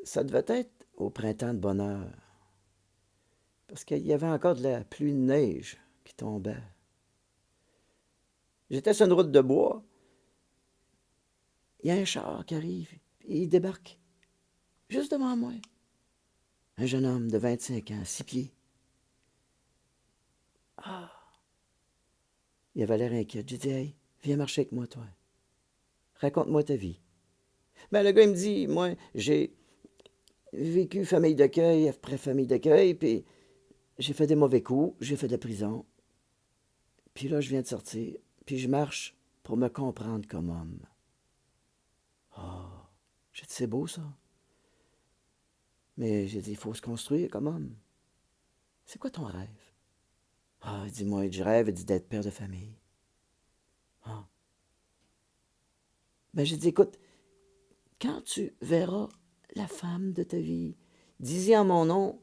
Ça devait être au printemps de bonne heure, parce qu'il y avait encore de la pluie de neige qui tombait. J'étais sur une route de bois. Il y a un char qui arrive, et il débarque juste devant moi. Un jeune homme de 25 ans, 6 pieds. Ah! Il avait l'air inquiet. J'ai dit, hey, viens marcher avec moi, toi. Raconte-moi ta vie. Ben, le gars, il me dit, moi, j'ai vécu famille d'accueil après famille d'accueil, puis j'ai fait des mauvais coups, j'ai fait de la prison. Puis là, je viens de sortir, puis je marche pour me comprendre comme homme. Ah! J'ai dit, c'est beau, ça. Mais j'ai dit, il faut se construire comme homme. C'est quoi ton rêve? Ah, dis-moi, je rêve d'être père de famille. Ah. Ben, j'ai dit, écoute, quand tu verras la femme de ta vie, dis-y en mon nom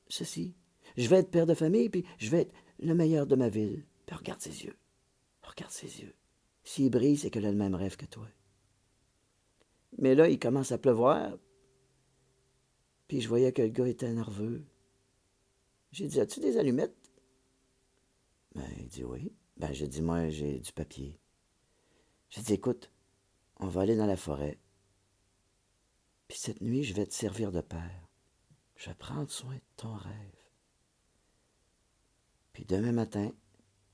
ceci. Je vais être père de famille, puis je vais être le meilleur de ma ville. Puis regarde ses yeux. Regarde ses yeux. S'il brille, c'est qu'elle a le même rêve que toi. Mais là, il commence à pleuvoir, puis je voyais que le gars était nerveux. J'ai dit, as-tu des allumettes? Ben, il dit oui. Ben, j'ai dit, moi, j'ai du papier. J'ai dit, écoute, on va aller dans la forêt. Puis cette nuit, je vais te servir de père. Je vais prendre soin de ton rêve. Puis demain matin,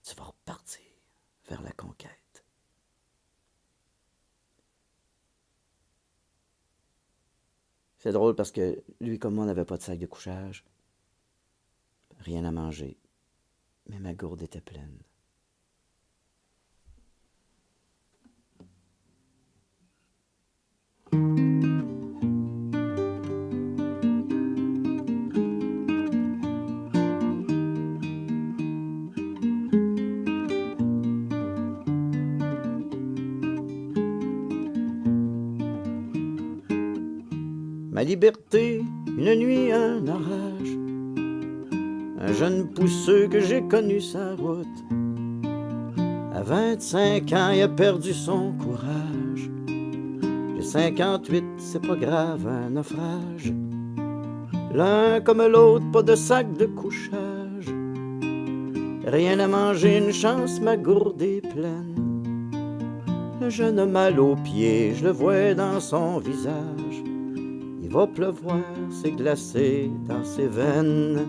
tu vas repartir vers la conquête. C'est drôle parce que lui comme moi, on n'avait pas de sac de couchage. Rien à manger. Mais ma gourde était pleine. Ma liberté, une nuit, un orage. Un jeune pousseux que j'ai connu sa route. À 25 ans, il a perdu son courage. J'ai 58, c'est pas grave, un naufrage. L'un comme l'autre, pas de sac de couchage. Rien à manger, une chance, ma gourde est pleine. Le jeune a mal aux pieds, je le vois dans son visage. Il va pleuvoir, c'est glacé dans ses veines.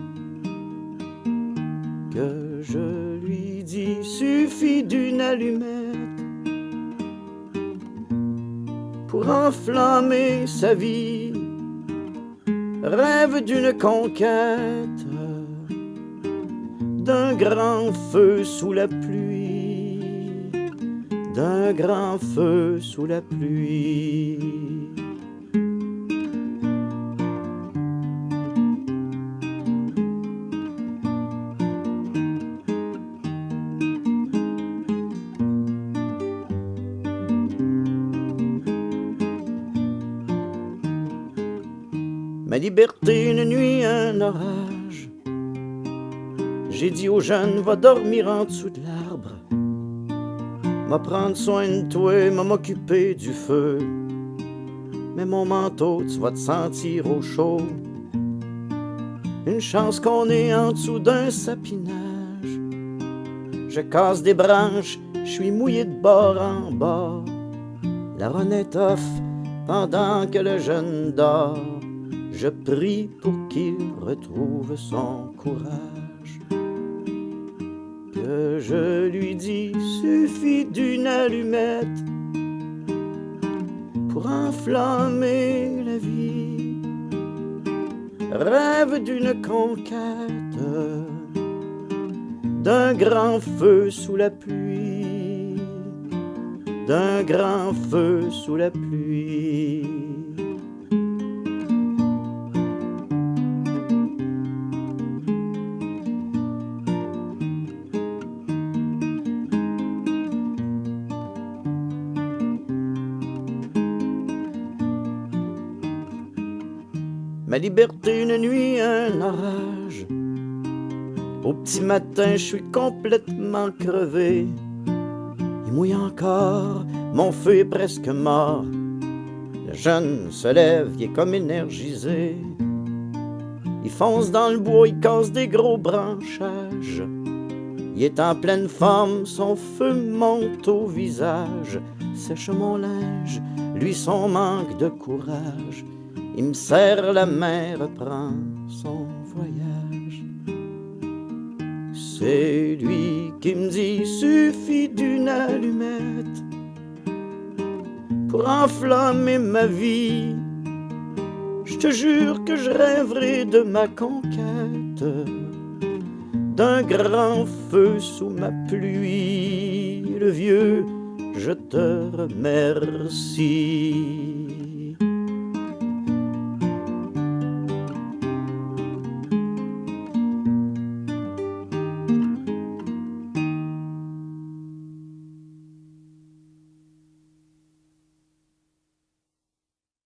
Que je lui dis, suffit d'une allumette pour enflammer sa vie. Rêve d'une conquête, d'un grand feu sous la pluie, d'un grand feu sous la pluie. Ma liberté, une nuit, un orage. J'ai dit aux jeunes, va dormir en dessous de l'arbre. M'a prendre soin de toi, m'a m'occuper du feu. Mais mon manteau, tu vas te sentir au chaud. Une chance qu'on est en dessous d'un sapinage. Je casse des branches, je suis mouillé de bord en bord. La ronnette offre pendant que le jeune dort. Je prie pour qu'il retrouve son courage. Que je lui dis, suffit d'une allumette pour enflammer la vie. Rêve d'une conquête, d'un grand feu sous la pluie, d'un grand feu sous la pluie. Ma liberté, une nuit, un orage. Au petit matin, je suis complètement crevé. Il mouille encore, mon feu est presque mort. Le jeune se lève, il est comme énergisé. Il fonce dans le bois, il casse des gros branchages. Il est en pleine forme, son feu monte au visage. Sèche mon linge, lui son manque de courage. Il me serre la main, reprend son voyage. C'est lui qui me dit, suffit d'une allumette pour enflammer ma vie. Je te jure que je rêverai de ma conquête, d'un grand feu sous ma pluie. Le vieux, je te remercie.